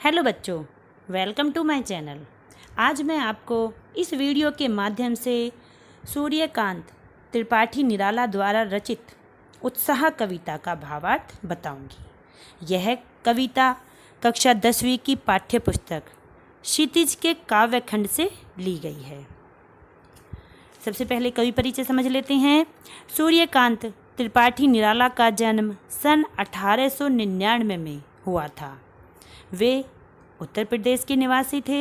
Hello बच्चों, welcome to my channel. आज मैं आपको इस वीडियो के माध्यम से सूर्यकांत त्रिपाठी निराला द्वारा रचित उत्साह कविता का भावार्थ बताऊंगी। यह कविता कक्षा 10वीं की पाठ्य पुस्तक क्षितिज के काव्यखंड से ली गई है। सबसे पहले कवि परिचय समझ लेते हैं। सूर्यकांत त्रिपाठी निराला का जन्म सन 1899 में हुआ था। वे उत्तर प्रदेश के निवासी थे।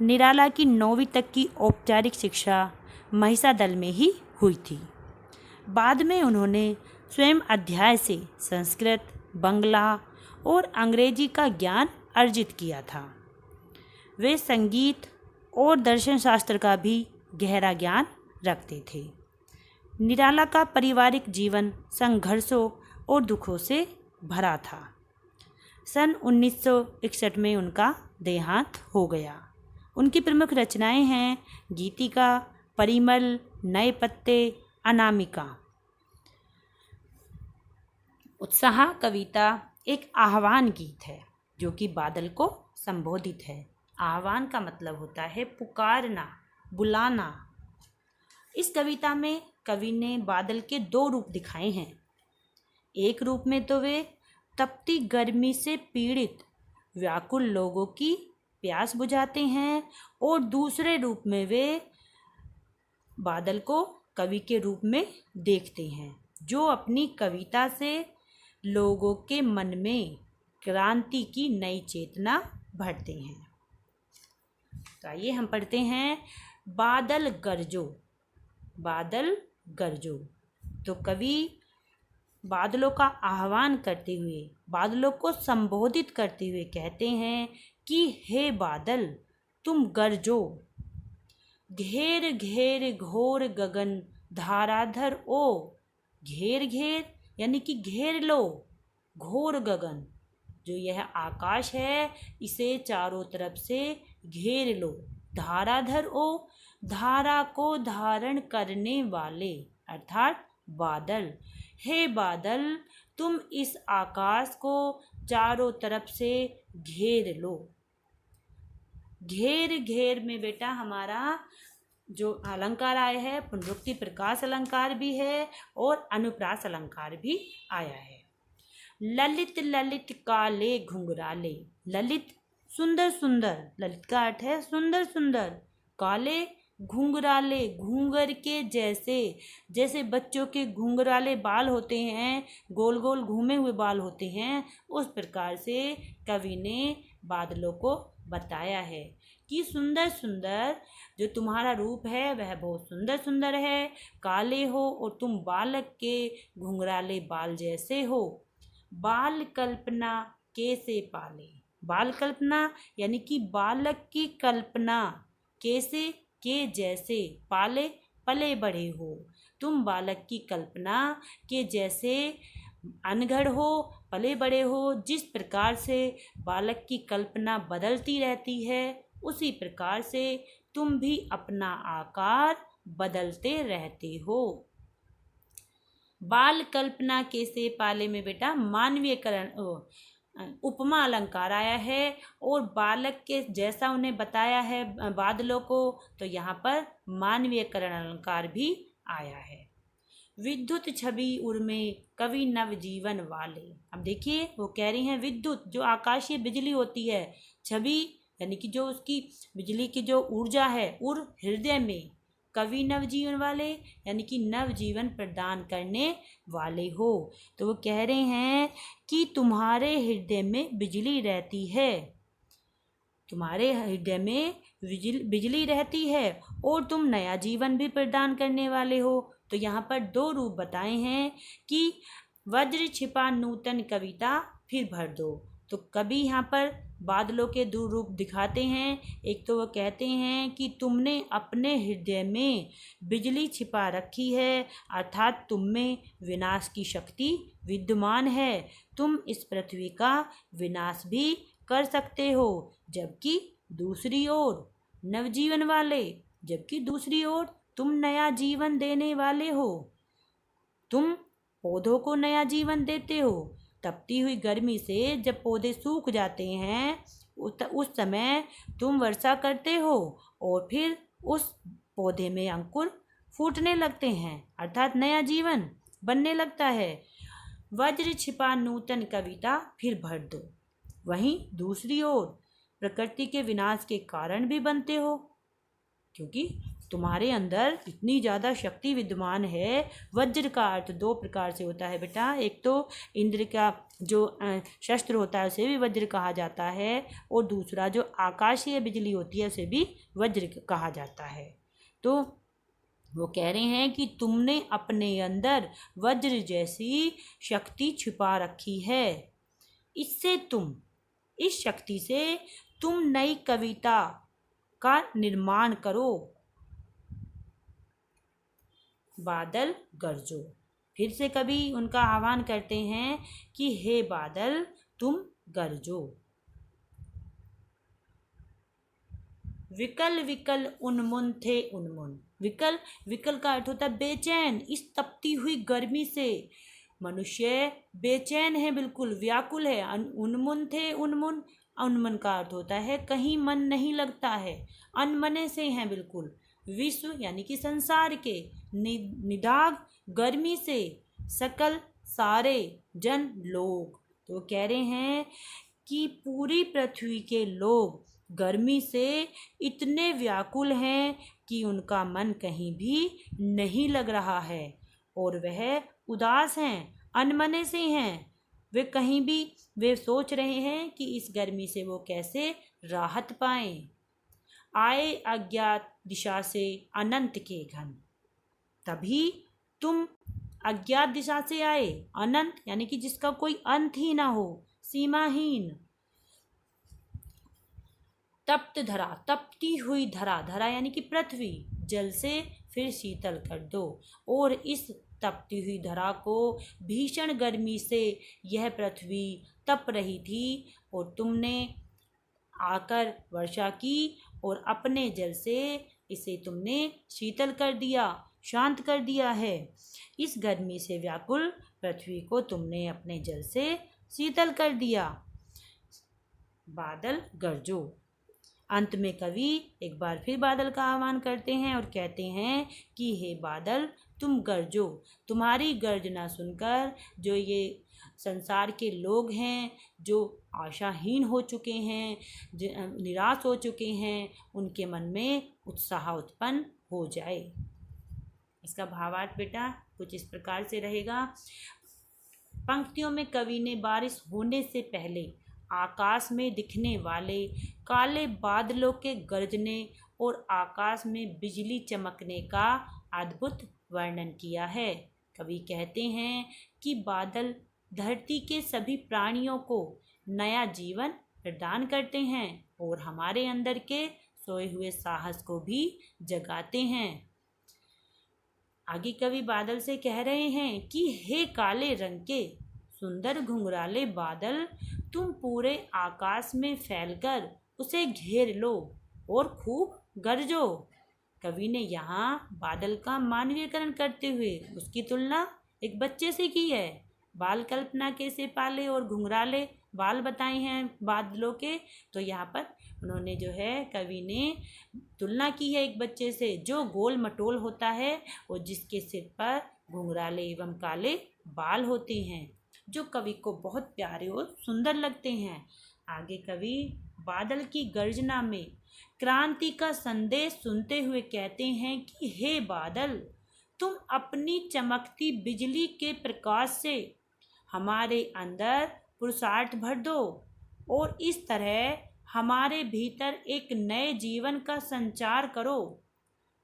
निराला की 9वीं तक की औपचारिक शिक्षा महिषादल में ही हुई थी। बाद में उन्होंने स्वयं अध्याय से संस्कृत, बंगला और अंग्रेजी का ज्ञान अर्जित किया था। वे संगीत और दर्शन शास्त्र का भी गहरा ज्ञान रखते थे। निराला का पारिवारिक जीवन संघर्षों और दुखों से भरा था। सन 1961 में उनका देहांत हो गया। उनकी प्रमुख रचनाएं हैं गीतिका, परिमल, नए पत्ते, अनामिका। उत्साह कविता एक आह्वान गीत है जो कि बादल को संबोधित है। आह्वान का मतलब होता है पुकारना, बुलाना। इस कविता में कवि ने बादल के 2 रूप दिखाए हैं। एक रूप में तो वे तपती गर्मी से पीड़ित व्याकुल लोगों की प्यास बुझाते हैं और दूसरे रूप में वे बादल को कवि के रूप में देखते हैं जो अपनी कविता से लोगों के मन में क्रांति की नई चेतना भरते हैं। तो आइए हम पढ़ते हैं बादल गरजो। बादल गरजो। तो कवि बादलों का आह्वान करते हुए, बादलों को संबोधित करते हुए कहते हैं कि हे बादल तुम गरजो। घेर घेर घोर गगन धाराधर ओ। घेर घेर यानी कि घेर लो घोर गगन, जो यह आकाश है इसे चारों तरफ से घेर लो। धाराधर ओ, धारा को धारण करने वाले अर्थात बादल। हे बादल तुम इस आकाश को चारों तरफ से घेर लो। घेर घेर में बेटा हमारा जो अलंकार आया है पुनरुक्ति प्रकाश अलंकार भी है और अनुप्रास अलंकार भी आया है। ललित ललित काले घुंघराले। ललित सुंदर सुंदर, ललित का अर्थ है सुंदर सुंदर। काले घुंघराले, घूंघर के जैसे, जैसे बच्चों के घुंघराले बाल होते हैं, गोल गोल घूमे हुए बाल होते हैं, उस प्रकार से कवि ने बादलों को बताया है कि सुंदर सुंदर जो तुम्हारा रूप है वह बहुत सुंदर सुंदर है। काले हो और तुम बालक के घुंघराले बाल जैसे हो। बाल कल्पना कैसे पाले। बाल कल्पना यानी कि बालक की कल्पना कैसे के जैसे, पाले पले बड़े हो। तुम बालक की कल्पना के जैसे अनघड़ हो, पले बड़े हो। जिस प्रकार से बालक की कल्पना बदलती रहती है उसी प्रकार से तुम भी अपना आकार बदलते रहते हो। बाल कल्पना कैसे पाले में बेटा मानवीयकरण उपमा अलंकार आया है और बालक के जैसा उन्हें बताया है बादलों को, तो यहाँ पर मानवीयकरण अलंकार भी आया है। विद्युत छवि उर्मे कवि नवजीवन वाले। अब देखिए वो कह रही हैं विद्युत जो आकाशीय बिजली होती है, छवि यानी कि जो उसकी बिजली की जो ऊर्जा है उर हृदय में, कवि नवजीवन वाले यानी कि नवजीवन प्रदान करने वाले हो। तो वो कह रहे हैं कि तुम्हारे हृदय में बिजली रहती है, तुम्हारे हृदय में बिजली रहती है और तुम नया जीवन भी प्रदान करने वाले हो। तो यहाँ पर 2 रूप बताए हैं कि वज्र छिपा नूतन कविता फिर भर दो। तो कवि यहाँ पर बादलों के 2 रूप दिखाते हैं। एक तो वो कहते हैं कि तुमने अपने हृदय में बिजली छिपा रखी है, अर्थात तुम में विनाश की शक्ति विद्यमान है, तुम इस पृथ्वी का विनाश भी कर सकते हो। जबकि दूसरी ओर नवजीवन वाले, जबकि दूसरी ओर तुम नया जीवन देने वाले हो। तुम पौधों को नया जीवन देते हो। तपती हुई गर्मी से जब पौधे सूख जाते हैं उस समय तुम वर्षा करते हो और फिर उस पौधे में अंकुर फूटने लगते हैं, अर्थात नया जीवन बनने लगता है। वज्र छिपा नूतन कविता फिर भर दो। वहीं दूसरी ओर प्रकृति के विनाश के कारण भी बनते हो, क्योंकि तुम्हारे अंदर इतनी ज़्यादा शक्ति विद्यमान है। वज्र का अर्थ दो प्रकार से होता है बेटा, एक तो इंद्र का जो शस्त्र होता है उसे भी वज्र कहा जाता है, और दूसरा जो आकाशीय बिजली होती है उसे भी वज्र कहा जाता है। तो वो कह रहे हैं कि तुमने अपने अंदर वज्र जैसी शक्ति छिपा रखी है। इससे इस शक्ति से तुम नई कविता का निर्माण करो। बादल गरजो। फिर से कवि उनका आह्वान करते हैं कि हे बादल तुम गरजो। विकल विकल उन्मुन थे उन्मुन। विकल का अर्थ होता है बेचैन। इस तपती हुई गर्मी से मनुष्य बेचैन है, बिल्कुल व्याकुल है। उन्मुन थे उन्मुन। उन्मन का अर्थ होता है कहीं मन नहीं लगता है, अनमने से हैं बिल्कुल। विश्व यानी कि संसार के निदाग गर्मी से सकल सारे जन लोग। तो कह रहे हैं कि पूरी पृथ्वी के लोग गर्मी से इतने व्याकुल हैं कि उनका मन कहीं भी नहीं लग रहा है, और वह उदास हैं, अनमने से हैं। वे सोच रहे हैं कि इस गर्मी से वो कैसे राहत पाएं। आए अज्ञात दिशा से अनंत के घन। तभी तुम अज्ञात दिशा से आए, अनंत यानी कि जिसका कोई अंत ही ना हो, सीमाहीन। तप्त धरा, तपती हुई धरा यानी कि पृथ्वी, जल से फिर शीतल कर दो। और इस तपती हुई धरा को भीषण गर्मी से यह पृथ्वी तप रही थी, और तुमने आकर वर्षा की और अपने जल से इसे तुमने शीतल कर दिया, शांत कर दिया है। इस गर्मी से व्याकुल पृथ्वी को तुमने अपने जल से शीतल कर दिया। बादल गरजो। अंत में कवि एक बार फिर बादल का आह्वान करते हैं और कहते हैं कि हे बादल तुम गरजो। तुम्हारी गर्जना सुनकर जो ये संसार के लोग हैं, जो आशाहीन हो चुके हैं, निराश हो चुके हैं, उनके मन में उत्साह उत्पन्न हो जाए। इसका भावार्थ बेटा कुछ इस प्रकार से रहेगा। पंक्तियों में कवि ने बारिश होने से पहले आकाश में दिखने वाले काले बादलों के गरजने और आकाश में बिजली चमकने का अद्भुत वर्णन किया है। कवि कहते हैं कि बादल धरती के सभी प्राणियों को नया जीवन प्रदान करते हैं और हमारे अंदर के सोए हुए साहस को भी जगाते हैं। आगे कवि बादल से कह रहे हैं कि हे काले रंग के सुंदर घुंघराले बादल, तुम पूरे आकाश में फैलकर उसे घेर लो और खूब गरजो। कवि ने यहाँ बादल का मानवीयकरण करते हुए उसकी तुलना एक बच्चे से की है। बाल कल्पना कैसे पाले और घुंघराले बाल बताए हैं बादलों के, तो यहाँ पर उन्होंने जो है कवि ने तुलना की है एक बच्चे से जो गोल मटोल होता है और जिसके सिर पर घुंघराले एवं काले बाल होते हैं, जो कवि को बहुत प्यारे और सुंदर लगते हैं। आगे कवि बादल की गर्जना में क्रांति का संदेश सुनते हुए कहते हैं कि हे बादल, तुम अपनी चमकती बिजली के प्रकाश से हमारे अंदर पुरुषार्थ भर दो और इस तरह हमारे भीतर एक नए जीवन का संचार करो।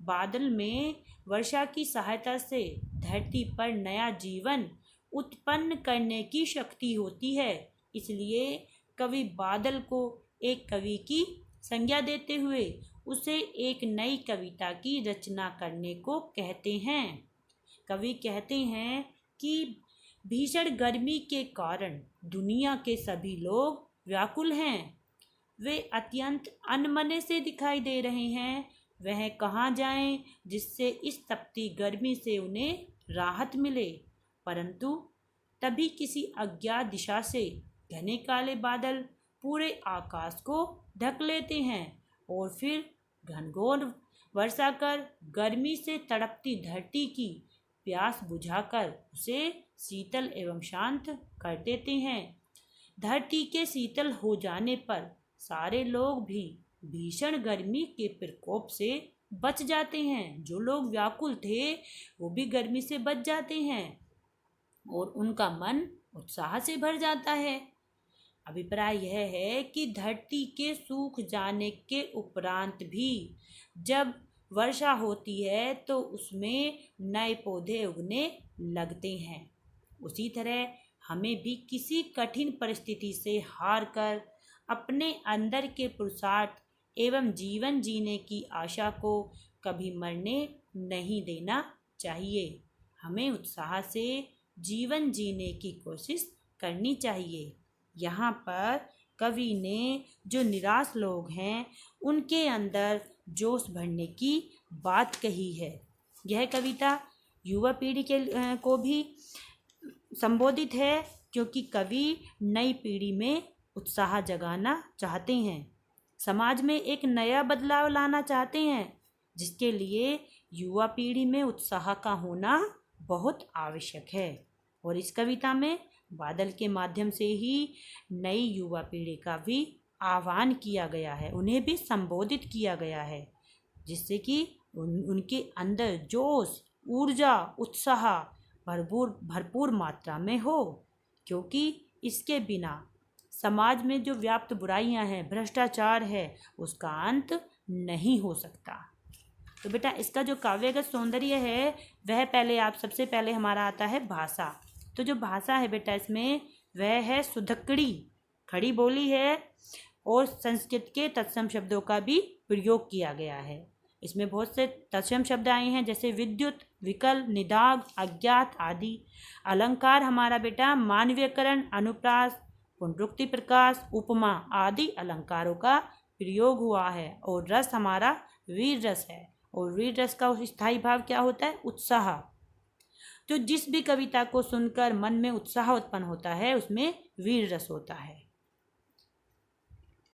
बादल में वर्षा की सहायता से धरती पर नया जीवन उत्पन्न करने की शक्ति होती है। इसलिए कवि बादल को एक कवि की संज्ञा देते हुए उसे एक नई कविता की रचना करने को कहते हैं। कवि कहते हैं कि भीषण गर्मी के कारण दुनिया के सभी लोग व्याकुल हैं। वे अत्यंत अनमने से दिखाई दे रहे हैं। वह कहाँ जाएं जिससे इस तपती गर्मी से उन्हें राहत मिले। परंतु तभी किसी अज्ञात दिशा से घने काले बादल पूरे आकाश को ढक लेते हैं और फिर घनघोर वर्षा कर गर्मी से तड़पती धरती की प्यास बुझाकर उसे शीतल एवं शांत कर देते हैं। धरती के शीतल हो जाने पर सारे लोग भी भीषण गर्मी के प्रकोप से बच जाते हैं। जो लोग व्याकुल थे वो भी गर्मी से बच जाते हैं और उनका मन उत्साह से भर जाता है। अभिप्राय यह है कि धरती के सूख जाने के उपरांत भी जब वर्षा होती है तो उसमें नए पौधे उगने लगते हैं। उसी तरह हमें भी किसी कठिन परिस्थिति से हार कर अपने अंदर के पुरुषार्थ एवं जीवन जीने की आशा को कभी मरने नहीं देना चाहिए। हमें उत्साह से जीवन जीने की कोशिश करनी चाहिए। यहाँ पर कवि ने जो निराश लोग हैं उनके अंदर जोश भरने की बात कही है। यह कविता युवा पीढ़ी को भी संबोधित है, क्योंकि कवि नई पीढ़ी में उत्साह जगाना चाहते हैं, समाज में एक नया बदलाव लाना चाहते हैं, जिसके लिए युवा पीढ़ी में उत्साह का होना बहुत आवश्यक है। और इस कविता में बादल के माध्यम से ही नई युवा पीढ़ी का भी आह्वान किया गया है, उन्हें भी संबोधित किया गया है, जिससे कि उनके अंदर जोश, ऊर्जा, उत्साह भरपूर मात्रा में हो, क्योंकि इसके बिना समाज में जो व्याप्त बुराइयां हैं, भ्रष्टाचार है, उसका अंत नहीं हो सकता। तो बेटा इसका जो काव्यगत सौंदर्य है वह सबसे पहले हमारा आता है भाषा। तो जो भाषा है बेटा इसमें वह है सुधक्कड़ी, खड़ी बोली है और संस्कृत के तत्सम शब्दों का भी प्रयोग किया गया है। इसमें बहुत से तत्सम शब्द आए हैं, जैसे विद्युत, विकल्प, निदाग, अज्ञात आदि। अलंकार हमारा बेटा मानवीयकरण, अनुप्रास, पुनरुक्ति प्रकाश, उपमा आदि अलंकारों का प्रयोग हुआ है। और रस हमारा वीर रस है, और वीर रस का स्थायी भाव क्या होता है? उत्साह। तो जिस भी कविता को सुनकर मन में उत्साह उत्पन्न होता है उसमें वीर रस होता है।